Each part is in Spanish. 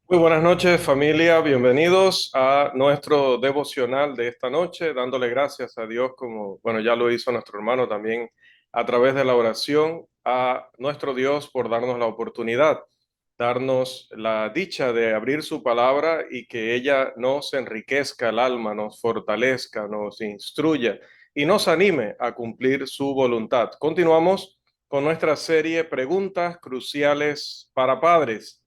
Muy buenas noches, familia. Bienvenidos a nuestro devocional de esta noche, dándole gracias a Dios como, bueno, ya lo hizo nuestro hermano también a través de la oración, a nuestro Dios por darnos la oportunidad, darnos la dicha de abrir su palabra y que ella nos enriquezca el alma, nos fortalezca, nos instruya y nos anime a cumplir su voluntad. Continuamos con nuestra serie Preguntas Cruciales para Padres.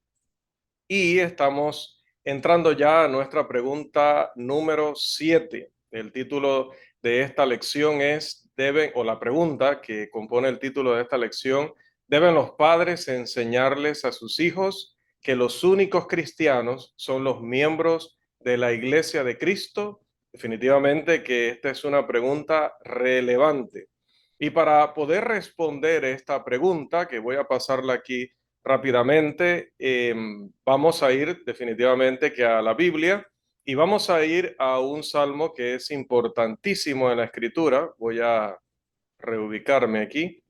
Y estamos entrando ya a nuestra pregunta número 7. El título de esta lección es, o la pregunta que compone el título de esta lección, ¿deben los padres enseñarles a sus hijos que los únicos cristianos son los miembros de la Iglesia de Cristo? Definitivamente que esta es una pregunta relevante. Y para poder responder esta pregunta, que voy a pasarla aquí rápidamente, vamos a ir definitivamente que a la Biblia y vamos a ir a un salmo que es importantísimo en la escritura. Voy a reubicarme aquí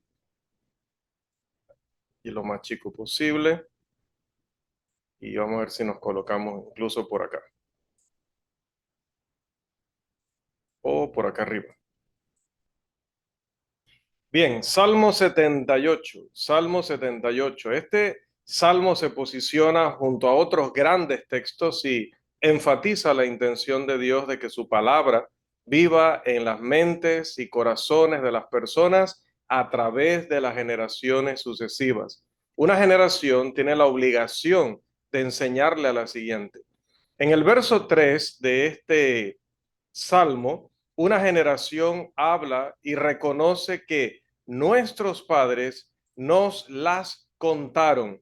y lo más chico posible y vamos a ver si nos colocamos incluso por acá o por acá arriba. Bien, Salmo 78, Salmo 78. Este salmo se posiciona junto a otros grandes textos y enfatiza la intención de Dios de que su palabra viva en las mentes y corazones de las personas a través de las generaciones sucesivas. Una generación tiene la obligación de enseñarle a la siguiente. En el verso 3 de este salmo, una generación habla y reconoce que nuestros padres nos las contaron.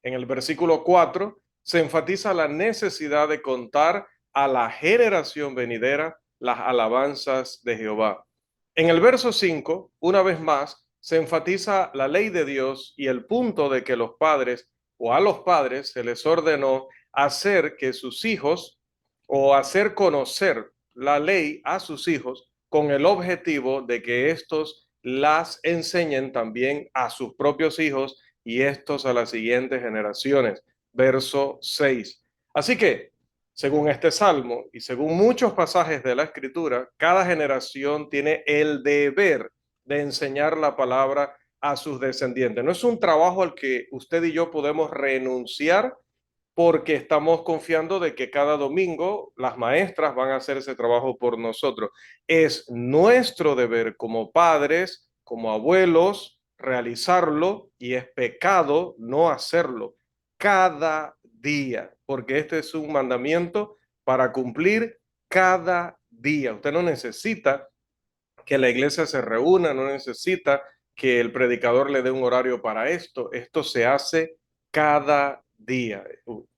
En el versículo 4 se enfatiza la necesidad de contar a la generación venidera las alabanzas de Jehová. En el verso 5, una vez más, se enfatiza la ley de Dios y el punto de que los padres o a los padres se les ordenó hacer que sus hijos o hacer conocer la ley a sus hijos con el objetivo de que estos las enseñen también a sus propios hijos y estos a las siguientes generaciones. Verso 6. Así que, según este salmo y según muchos pasajes de la escritura, cada generación tiene el deber de enseñar la palabra a sus descendientes. No es un trabajo al que usted y yo podemos renunciar porque estamos confiando de que cada domingo las maestras van a hacer ese trabajo por nosotros. Es nuestro deber como padres, como abuelos, realizarlo y es pecado no hacerlo cada día, porque este es un mandamiento para cumplir cada día. Usted no necesita que la iglesia se reúna, no necesita que el predicador le dé un horario para esto. Esto se hace cada día.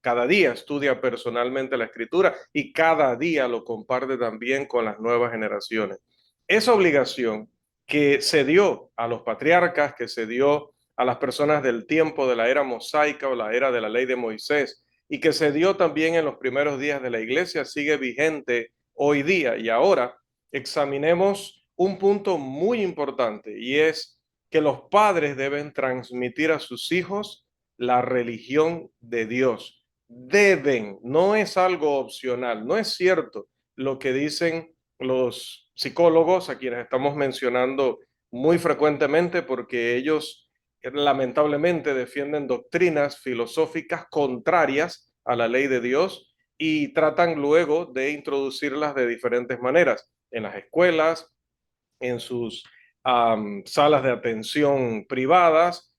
Cada día estudia personalmente la escritura y cada día lo comparte también con las nuevas generaciones. Esa obligación que se dio a los patriarcas, que se dio a las personas del tiempo de la era mosaica o la era de la ley de Moisés, y que se dio también en los primeros días de la iglesia, sigue vigente hoy día. Y ahora examinemos un punto muy importante y es que los padres deben transmitir a sus hijos la religión de Dios. Deben, no es algo opcional, no es cierto lo que dicen los psicólogos a quienes estamos mencionando muy frecuentemente porque ellos lamentablemente defienden doctrinas filosóficas contrarias a la ley de Dios y tratan luego de introducirlas de diferentes maneras en las escuelas, en sus salas de atención privadas,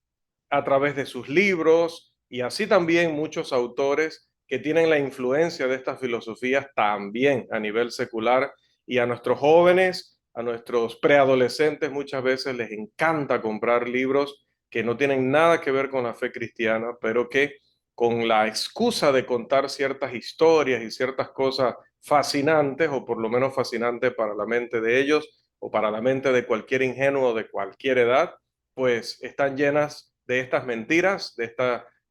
a través de sus libros y así también muchos autores que tienen la influencia de estas filosofías también a nivel secular y a nuestros jóvenes, a nuestros preadolescentes muchas veces les encanta comprar libros que no tienen nada que ver con la fe cristiana, pero que con la excusa de contar ciertas historias y ciertas cosas fascinantes, o por lo menos fascinantes para la mente de ellos, o para la mente de cualquier ingenuo de cualquier edad, pues están llenas de estas mentiras, de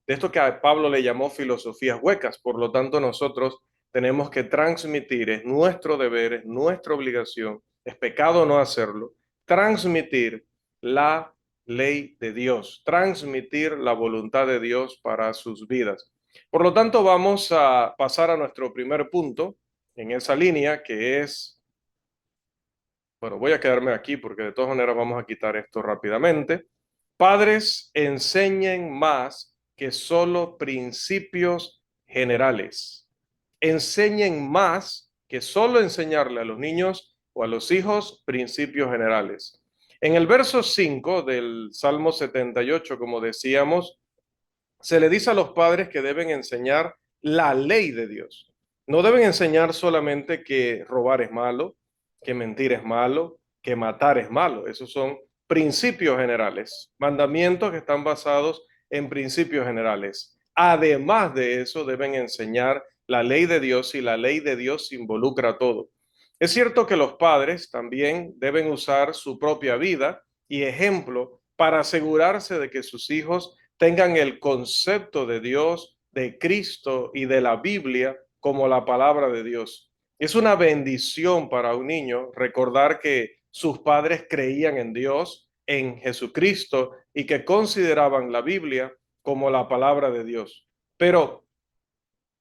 esto que a Pablo le llamó filosofías huecas. Por lo tanto, nosotros tenemos que transmitir, es nuestro deber, es nuestra obligación, es pecado no hacerlo, transmitir la ley de Dios, transmitir la voluntad de Dios para sus vidas. Por lo tanto, vamos a pasar a nuestro primer punto en esa línea, que es, bueno, voy a quedarme aquí porque de todas maneras vamos a quitar esto rápidamente. Padres, enseñen más que solo principios generales. Enseñen más que solo enseñarle a los niños o a los hijos principios generales. En el verso 5 del Salmo 78, como decíamos, se le dice a los padres que deben enseñar la ley de Dios. No deben enseñar solamente que robar es malo, que mentir es malo, que matar es malo. Esos son principios generales, mandamientos que están basados en principios generales. Además de eso, deben enseñar la ley de Dios, y la ley de Dios involucra todo. Es cierto que los padres también deben usar su propia vida y ejemplo para asegurarse de que sus hijos tengan el concepto de Dios, de Cristo y de la Biblia como la palabra de Dios. Es una bendición para un niño recordar que sus padres creían en Dios, en Jesucristo, y que consideraban la Biblia como la palabra de Dios. Pero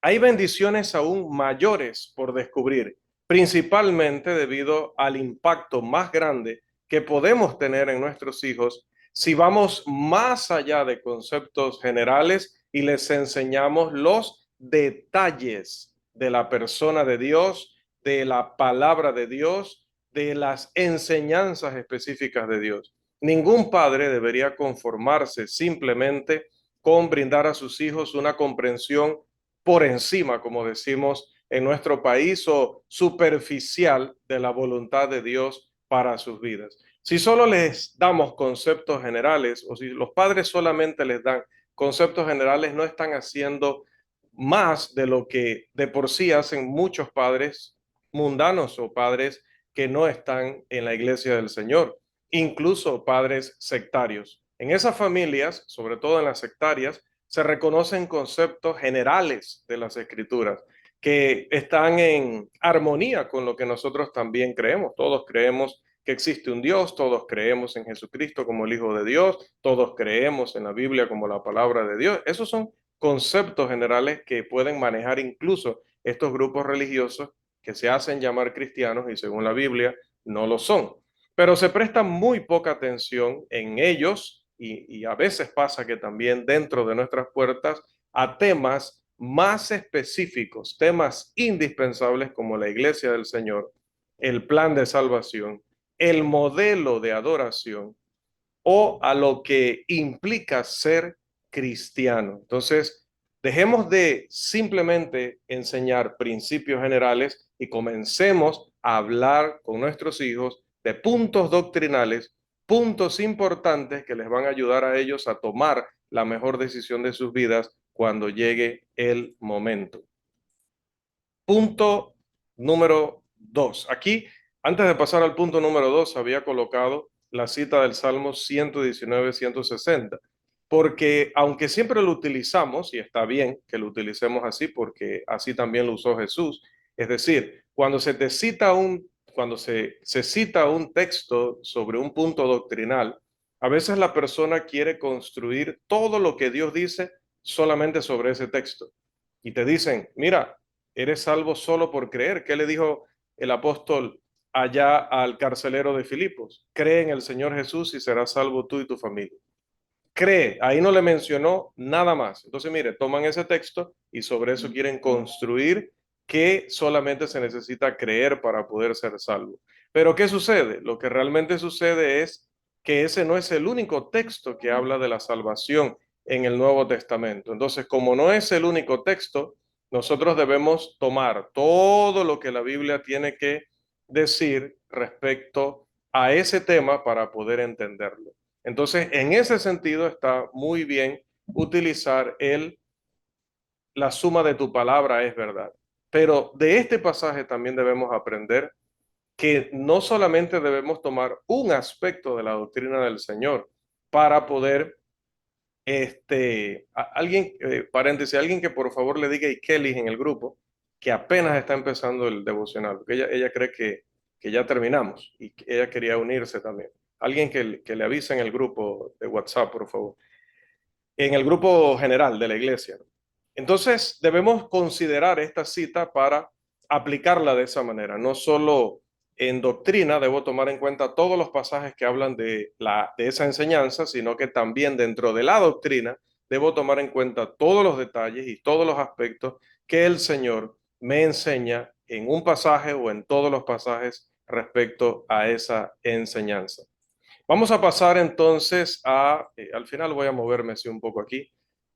hay bendiciones aún mayores por descubrir, principalmente debido al impacto más grande que podemos tener en nuestros hijos si vamos más allá de conceptos generales y les enseñamos los detalles de la persona de Dios, de la palabra de Dios, de las enseñanzas específicas de Dios. Ningún padre debería conformarse simplemente con brindar a sus hijos una comprensión por encima, como decimos en nuestro país, o superficial de la voluntad de Dios para sus vidas. Si solo les damos conceptos generales, o si los padres solamente les dan conceptos generales, no están haciendo más de lo que de por sí hacen muchos padres mundanos o padres que no están en la iglesia del Señor, incluso padres sectarios. En esas familias, sobre todo en las sectarias, se reconocen conceptos generales de las escrituras que están en armonía con lo que nosotros también creemos. Todos creemos que existe un Dios, todos creemos en Jesucristo como el Hijo de Dios, todos creemos en la Biblia como la palabra de Dios. Esos son conceptos generales que pueden manejar incluso estos grupos religiosos que se hacen llamar cristianos y según la Biblia no lo son. Pero se presta muy poca atención en ellos y a veces pasa que también dentro de nuestras puertas a temas más específicos, temas indispensables como la iglesia del Señor, el plan de salvación, el modelo de adoración o a lo que implica ser cristiano. Entonces, dejemos de simplemente enseñar principios generales y comencemos a hablar con nuestros hijos de puntos doctrinales, puntos importantes que les van a ayudar a ellos a tomar la mejor decisión de sus vidas cuando llegue el momento. Punto número 2. Aquí, antes de pasar al punto número 2, había colocado la cita del Salmo 119-160, porque aunque siempre lo utilizamos, y está bien que lo utilicemos así, porque así también lo usó Jesús, es decir, cuando se cita un texto sobre un punto doctrinal, a veces la persona quiere construir todo lo que Dios dice solamente sobre ese texto. Y te dicen, mira, eres salvo solo por creer. ¿Qué le dijo el apóstol allá al carcelero de Filipos? Cree en el Señor Jesús y serás salvo tú y tu familia. Cree, ahí no le mencionó nada más. Entonces, mire, toman ese texto y sobre eso quieren construir que solamente se necesita creer para poder ser salvo. Pero ¿qué sucede? Lo que realmente sucede es que ese no es el único texto que habla de la salvación en el Nuevo Testamento. Entonces, como no es el único texto, nosotros debemos tomar todo lo que la Biblia tiene que decir respecto a ese tema para poder entenderlo. Entonces, en ese sentido está muy bien utilizar la suma de tu palabra es verdad. Pero de este pasaje también debemos aprender que no solamente debemos tomar un aspecto de la doctrina del Señor para poder, alguien, paréntesis, alguien que por favor le diga a Kelly en el grupo que apenas está empezando el devocional, porque ella cree que ya terminamos y que ella quería unirse también. Alguien que le avise en el grupo de WhatsApp, por favor. En el grupo general de la iglesia. Entonces debemos considerar esta cita para aplicarla de esa manera. No solo en doctrina debo tomar en cuenta todos los pasajes que hablan de esa enseñanza, sino que también dentro de la doctrina debo tomar en cuenta todos los detalles y todos los aspectos que el Señor me enseña en un pasaje o en todos los pasajes respecto a esa enseñanza. Vamos a pasar entonces al final voy a moverme así un poco aquí,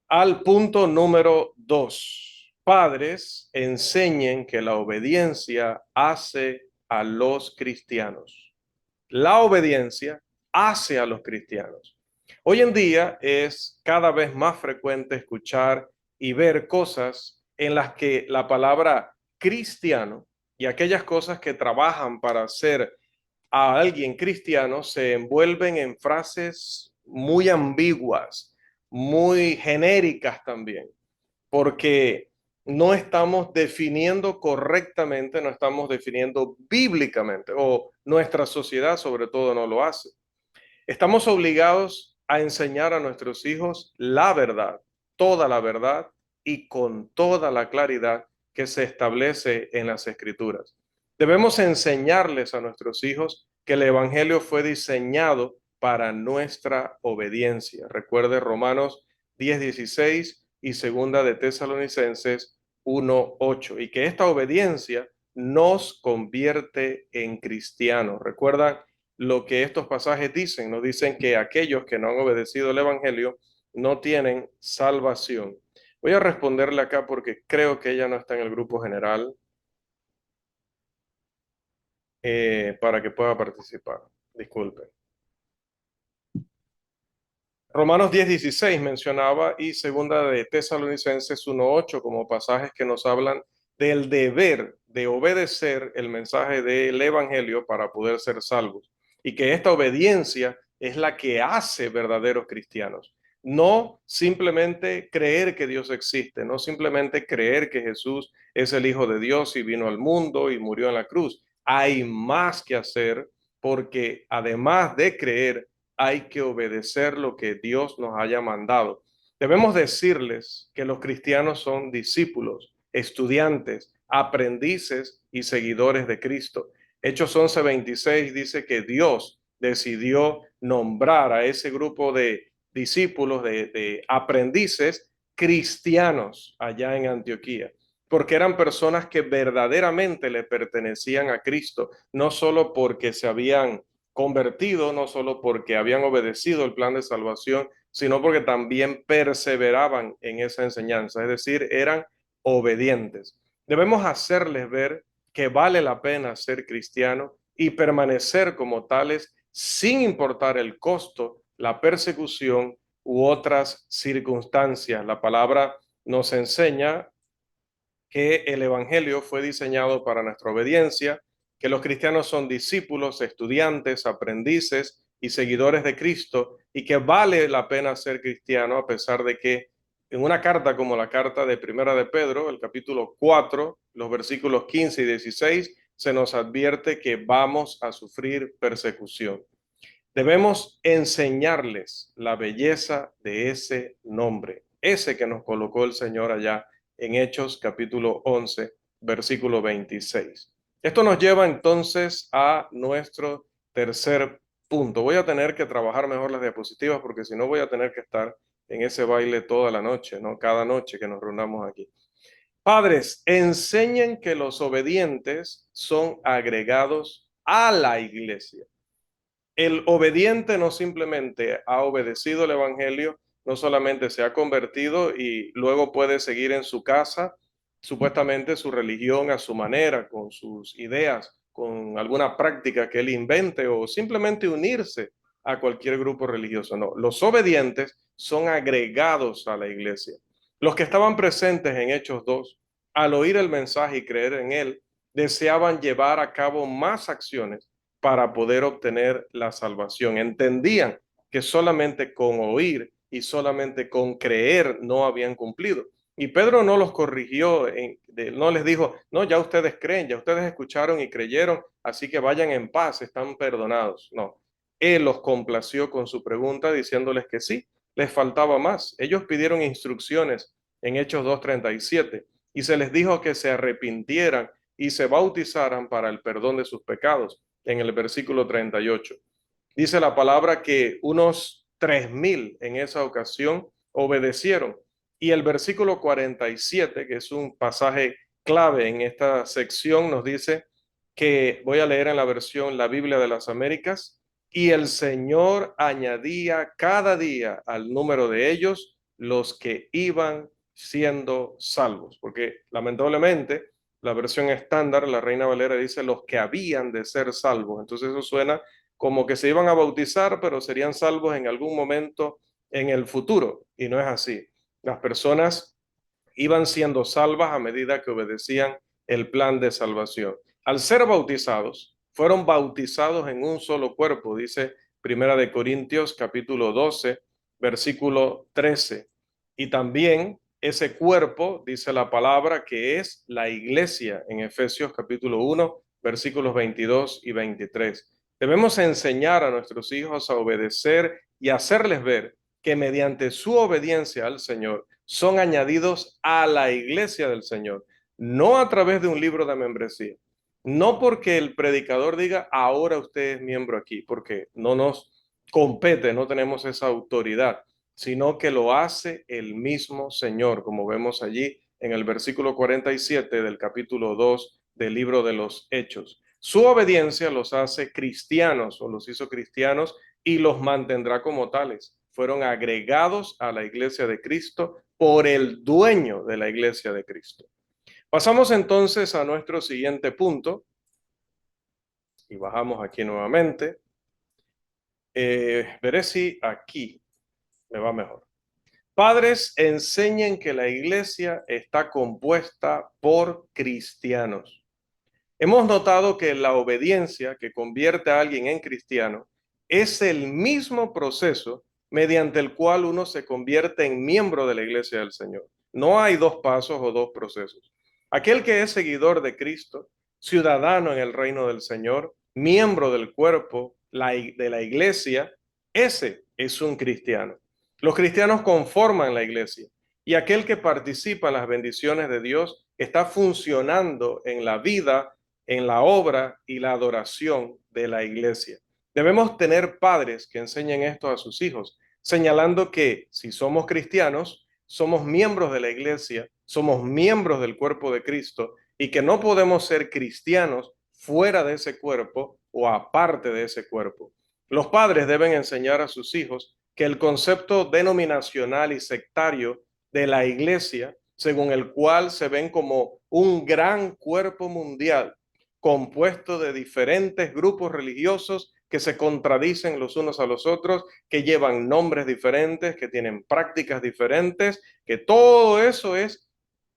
al punto número 2. Padres, enseñen que la obediencia hace a los cristianos. La obediencia hace a los cristianos. Hoy en día es cada vez más frecuente escuchar y ver cosas en las que la palabra cristiano y aquellas cosas que trabajan para ser a alguien cristiano se envuelven en frases muy ambiguas, muy genéricas también, porque no estamos definiendo correctamente, no estamos definiendo bíblicamente, o nuestra sociedad sobre todo no lo hace. Estamos obligados a enseñar a nuestros hijos la verdad, toda la verdad y con toda la claridad que se establece en las Escrituras. Debemos enseñarles a nuestros hijos que el Evangelio fue diseñado para nuestra obediencia. Recuerde Romanos 10:16 y segunda de Tesalonicenses 1:8, y que esta obediencia nos convierte en cristianos. ¿Recuerdan lo que estos pasajes dicen? Nos dicen que aquellos que no han obedecido el Evangelio no tienen salvación. Voy a responderle acá porque creo que ella no está en el grupo general para que pueda participar. Disculpe. Romanos 10:16 mencionaba y segunda de Tesalonicenses 1:8 como pasajes que nos hablan del deber de obedecer el mensaje del Evangelio para poder ser salvos. Y que esta obediencia es la que hace verdaderos cristianos. No simplemente creer que Dios existe, no simplemente creer que Jesús es el Hijo de Dios y vino al mundo y murió en la cruz. Hay más que hacer porque además de creer, hay que obedecer lo que Dios nos haya mandado. Debemos decirles que los cristianos son discípulos, estudiantes, aprendices y seguidores de Cristo. Hechos 11:26 dice que Dios decidió nombrar a ese grupo de discípulos, de aprendices cristianos allá en Antioquía, porque eran personas que verdaderamente le pertenecían a Cristo, no solo porque se habían convertido, no solo porque habían obedecido el plan de salvación, sino porque también perseveraban en esa enseñanza, es decir, eran obedientes. Debemos hacerles ver que vale la pena ser cristiano y permanecer como tales sin importar el costo, la persecución u otras circunstancias. La palabra nos enseña que el Evangelio fue diseñado para nuestra obediencia, que los cristianos son discípulos, estudiantes, aprendices y seguidores de Cristo, y que vale la pena ser cristiano a pesar de que en una carta como la carta de Primera de Pedro, el capítulo 4, los versículos 15 y 16, se nos advierte que vamos a sufrir persecución. Debemos enseñarles la belleza de ese nombre, ese que nos colocó el Señor allá en Hechos capítulo 11, versículo 26. Esto nos lleva entonces a nuestro tercer punto. Voy a tener que trabajar mejor las diapositivas porque si no voy a tener que estar en ese baile toda la noche, ¿no? Cada noche que nos reunamos aquí. Padres, enseñen que los obedientes son agregados a la iglesia. El obediente no simplemente ha obedecido el Evangelio, no solamente se ha convertido y luego puede seguir en su casa, supuestamente su religión a su manera, con sus ideas, con alguna práctica que él invente o simplemente unirse a cualquier grupo religioso. No, los obedientes son agregados a la iglesia. Los que estaban presentes en Hechos 2, al oír el mensaje y creer en él, deseaban llevar a cabo más acciones para poder obtener la salvación. Entendían que solamente con oír y solamente con creer no habían cumplido. Y Pedro no los corrigió, no les dijo, no, ya ustedes creen, ya ustedes escucharon y creyeron, así que vayan en paz, están perdonados. No, él los complació con su pregunta diciéndoles que sí, les faltaba más. Ellos pidieron instrucciones en Hechos 2:37, y se les dijo que se arrepintieran y se bautizaran para el perdón de sus pecados, en el versículo 38. Dice la palabra que unos 3,000 en esa ocasión obedecieron. Y el versículo 47, que es un pasaje clave en esta sección, nos dice que, voy a leer en la versión La Biblia de las Américas, y el Señor añadía cada día al número de ellos los que iban siendo salvos, porque lamentablemente la versión estándar, la Reina Valera, dice los que habían de ser salvos. Entonces eso suena como que se iban a bautizar, pero serían salvos en algún momento en el futuro, y no es así. Las personas iban siendo salvas a medida que obedecían el plan de salvación. Al ser bautizados, fueron bautizados en un solo cuerpo, dice Primera de Corintios capítulo 12, versículo 13. Y también ese cuerpo, dice la palabra, que es la iglesia en Efesios capítulo 1, versículos 22 y 23. Debemos enseñar a nuestros hijos a obedecer y hacerles ver que mediante su obediencia al Señor son añadidos a la iglesia del Señor, no a través de un libro de membresía, no porque el predicador diga ahora usted es miembro aquí, porque no nos compete, no tenemos esa autoridad, sino que lo hace el mismo Señor, como vemos allí en el versículo 47 del capítulo 2 del libro de los Hechos. Su obediencia los hace cristianos o los hizo cristianos y los mantendrá como tales. Fueron agregados a la iglesia de Cristo por el dueño de la iglesia de Cristo. Pasamos entonces a nuestro siguiente punto y bajamos aquí nuevamente. Veré si aquí me va mejor. Padres, enseñen que la iglesia está compuesta por cristianos. Hemos notado que la obediencia que convierte a alguien en cristiano es el mismo proceso mediante el cual uno se convierte en miembro de la iglesia del Señor. No hay dos pasos o dos procesos. Aquel que es seguidor de Cristo, ciudadano en el reino del Señor, miembro del cuerpo de la iglesia, ese es un cristiano. Los cristianos conforman la iglesia y aquel que participa en las bendiciones de Dios está funcionando en la vida, en la obra y la adoración de la iglesia. Debemos tener padres que enseñen esto a sus hijos, señalando que si somos cristianos, somos miembros de la iglesia, somos miembros del cuerpo de Cristo y que no podemos ser cristianos fuera de ese cuerpo o aparte de ese cuerpo. Los padres deben enseñar a sus hijos que el concepto denominacional y sectario de la iglesia, según el cual se ven como un gran cuerpo mundial compuesto de diferentes grupos religiosos que se contradicen los unos a los otros, que llevan nombres diferentes, que tienen prácticas diferentes, que todo eso es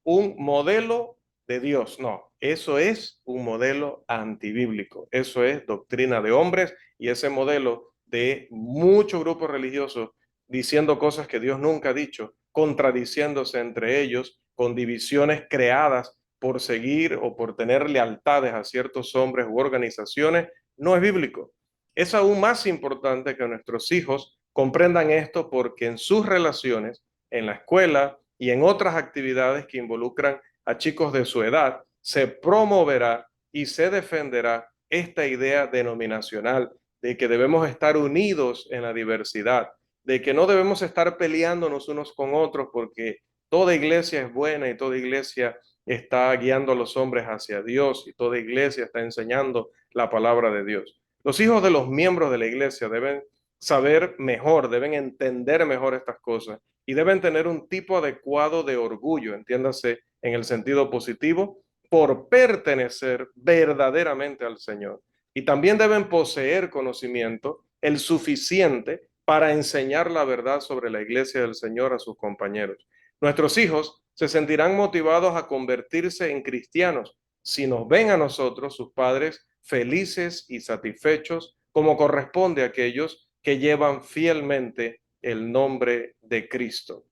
un modelo de Dios. No, eso es un modelo antibíblico. Eso es doctrina de hombres y ese modelo de muchos grupos religiosos diciendo cosas que Dios nunca ha dicho, contradiciéndose entre ellos, con divisiones creadas por seguir o por tener lealtades a ciertos hombres u organizaciones, no es bíblico. Es aún más importante que nuestros hijos comprendan esto porque en sus relaciones, en la escuela y en otras actividades que involucran a chicos de su edad, se promoverá y se defenderá esta idea denominacional de que debemos estar unidos en la diversidad, de que no debemos estar peleándonos unos con otros porque toda iglesia es buena y toda iglesia está guiando a los hombres hacia Dios y toda iglesia está enseñando la palabra de Dios. Los hijos de los miembros de la iglesia deben saber mejor, deben entender mejor estas cosas y deben tener un tipo adecuado de orgullo, entiéndase en el sentido positivo, por pertenecer verdaderamente al Señor. Y también deben poseer conocimiento el suficiente para enseñar la verdad sobre la iglesia del Señor a sus compañeros. Nuestros hijos se sentirán motivados a convertirse en cristianos si nos ven a nosotros, sus padres, felices y satisfechos, como corresponde a aquellos que llevan fielmente el nombre de Cristo.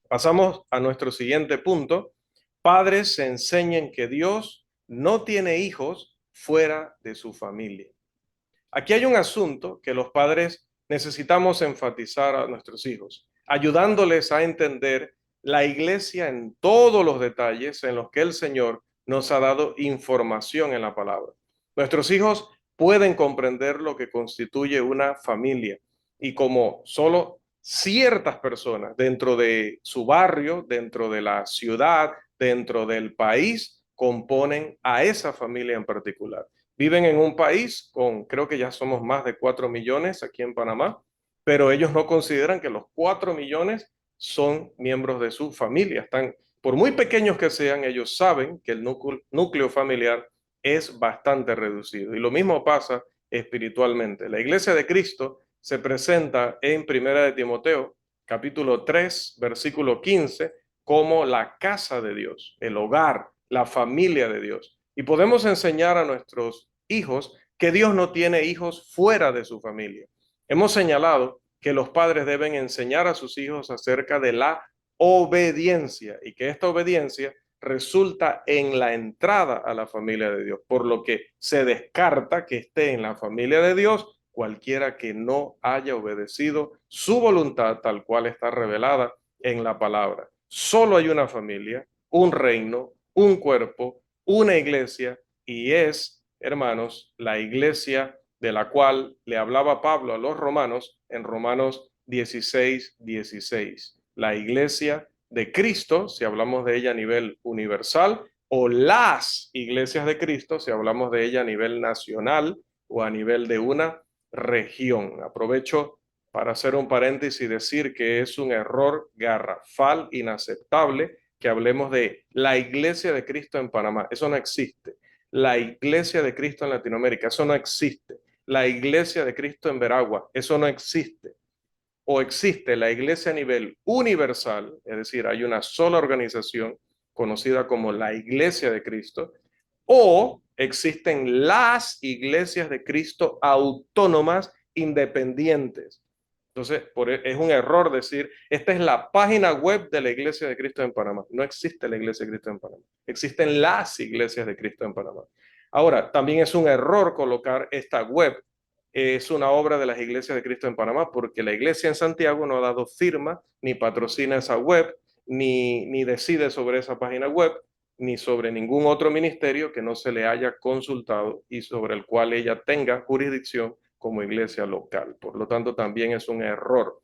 Pasamos a nuestro siguiente punto. Padres enseñen que Dios no tiene hijos fuera de su familia. Aquí hay un asunto que los padres necesitamos enfatizar a nuestros hijos, ayudándoles a entender la iglesia en todos los detalles en los que el Señor nos ha dado información en la palabra. Nuestros hijos pueden comprender lo que constituye una familia y como solo ciertas personas dentro de su barrio, dentro de la ciudad, dentro del país, componen a esa familia en particular. Viven en un país con, creo que ya somos más de 4 millones aquí en Panamá, pero ellos no consideran que los 4 millones son miembros de su familia. Están, por muy pequeños que sean, ellos saben que el núcleo familiar es bastante reducido. Y lo mismo pasa espiritualmente. La iglesia de Cristo se presenta en Primera de Timoteo, capítulo 3, versículo 15, como la casa de Dios, el hogar, la familia de Dios. Y podemos enseñar a nuestros hijos que Dios no tiene hijos fuera de su familia. Hemos señalado que los padres deben enseñar a sus hijos acerca de la obediencia y que esta obediencia resulta en la entrada a la familia de Dios, por lo que se descarta que esté en la familia de Dios cualquiera que no haya obedecido su voluntad tal cual está revelada en la palabra. Solo hay una familia, un reino, un cuerpo, una iglesia y es, hermanos, la iglesia de la cual le hablaba Pablo a los romanos en Romanos 16, 16. La iglesia de Cristo, si hablamos de ella a nivel universal, o las iglesias de Cristo, si hablamos de ella a nivel nacional o a nivel de una región. Aprovecho para hacer un paréntesis y decir que es un error garrafal, inaceptable, que hablemos de la iglesia de Cristo en Panamá. Eso no existe. La iglesia de Cristo en Latinoamérica, eso no existe. La iglesia de Cristo en Veragua, eso no existe. O existe la iglesia a nivel universal, es decir, hay una sola organización conocida como la iglesia de Cristo, o existen las iglesias de Cristo autónomas independientes. Entonces, es un error decir, esta es la página web de la Iglesia de Cristo en Panamá. No existe la Iglesia de Cristo en Panamá. Existen las iglesias de Cristo en Panamá. Ahora, también es un error colocar esta web. Es una obra de las iglesias de Cristo en Panamá porque la iglesia en Santiago no ha dado firma, ni patrocina esa web, ni decide sobre esa página web, ni sobre ningún otro ministerio que no se le haya consultado y sobre el cual ella tenga jurisdicción como iglesia local. Por lo tanto, también es un error.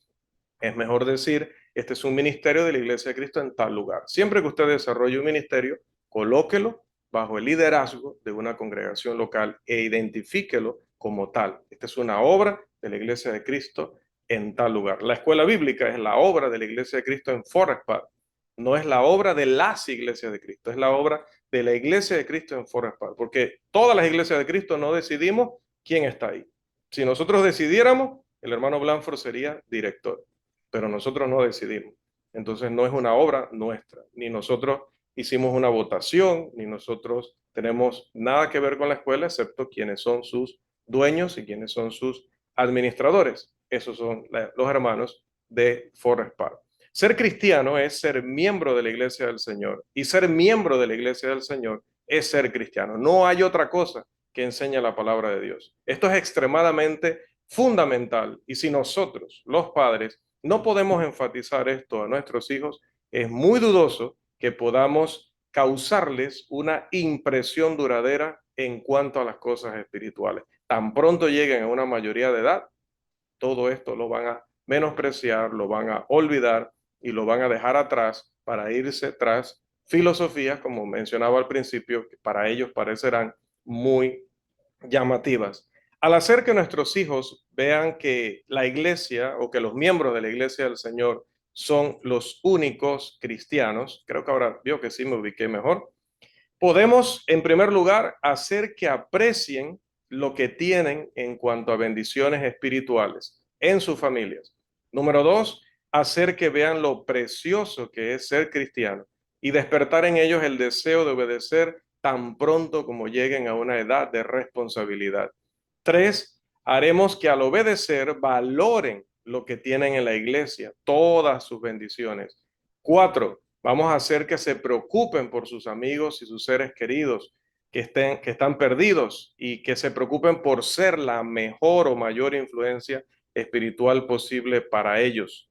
Es mejor decir, este es un ministerio de la Iglesia de Cristo en tal lugar. Siempre que usted desarrolle un ministerio, colóquelo bajo el liderazgo de una congregación local e identifíquelo como tal. Esta es una obra de la Iglesia de Cristo en tal lugar. La escuela bíblica es la obra de la Iglesia de Cristo en Forest Park. No es la obra de las iglesias de Cristo, es la obra de la Iglesia de Cristo en Forest Park. Porque todas las iglesias de Cristo no decidimos quién está ahí. Si nosotros decidiéramos, el hermano Blanford sería director, pero nosotros no decidimos. Entonces no es una obra nuestra, ni nosotros hicimos una votación, ni nosotros tenemos nada que ver con la escuela, excepto quienes son sus dueños y quienes son sus administradores. Esos son los hermanos de Forest Park. Ser cristiano es ser miembro de la iglesia del Señor y ser miembro de la iglesia del Señor es ser cristiano. No hay otra cosa que enseña la palabra de Dios. Esto es extremadamente fundamental y si nosotros, los padres, no podemos enfatizar esto a nuestros hijos, es muy dudoso que podamos causarles una impresión duradera en cuanto a las cosas espirituales. Tan pronto lleguen a una mayoría de edad, todo esto lo van a menospreciar, lo van a olvidar y lo van a dejar atrás para irse tras filosofías, como mencionaba al principio, que para ellos parecerán muy llamativas. Al hacer que nuestros hijos vean que la iglesia o que los miembros de la iglesia del Señor son los únicos cristianos, creo que ahora vio que sí me ubiqué mejor, podemos en primer lugar hacer que aprecien lo que tienen en cuanto a bendiciones espirituales en sus familias. Número dos, hacer que vean lo precioso que es ser cristiano y despertar en ellos el deseo de obedecer tan pronto como lleguen a una edad de responsabilidad. Tres, haremos que al obedecer valoren lo que tienen en la iglesia, todas sus bendiciones. Cuatro, vamos a hacer que se preocupen por sus amigos y sus seres queridos que están perdidos y que se preocupen por ser la mejor o mayor influencia espiritual posible para ellos.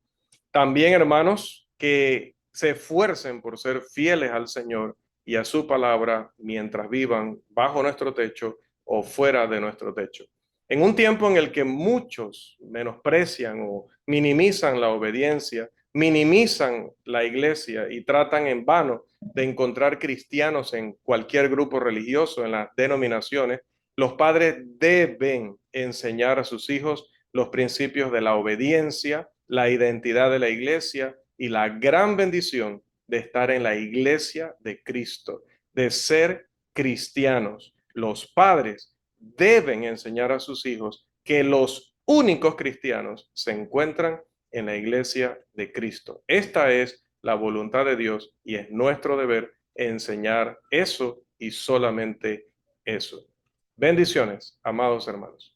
También, hermanos, que se esfuercen por ser fieles al Señor y a su palabra mientras vivan bajo nuestro techo o fuera de nuestro techo. En un tiempo en el que muchos menosprecian o minimizan la obediencia, minimizan la iglesia y tratan en vano de encontrar cristianos en cualquier grupo religioso, en las denominaciones, los padres deben enseñar a sus hijos los principios de la obediencia, la identidad de la iglesia y la gran bendición de estar en la iglesia de Cristo, de ser cristianos. Los padres deben enseñar a sus hijos que los únicos cristianos se encuentran en la iglesia de Cristo. Esta es la voluntad de Dios y es nuestro deber enseñar eso y solamente eso. Bendiciones, amados hermanos.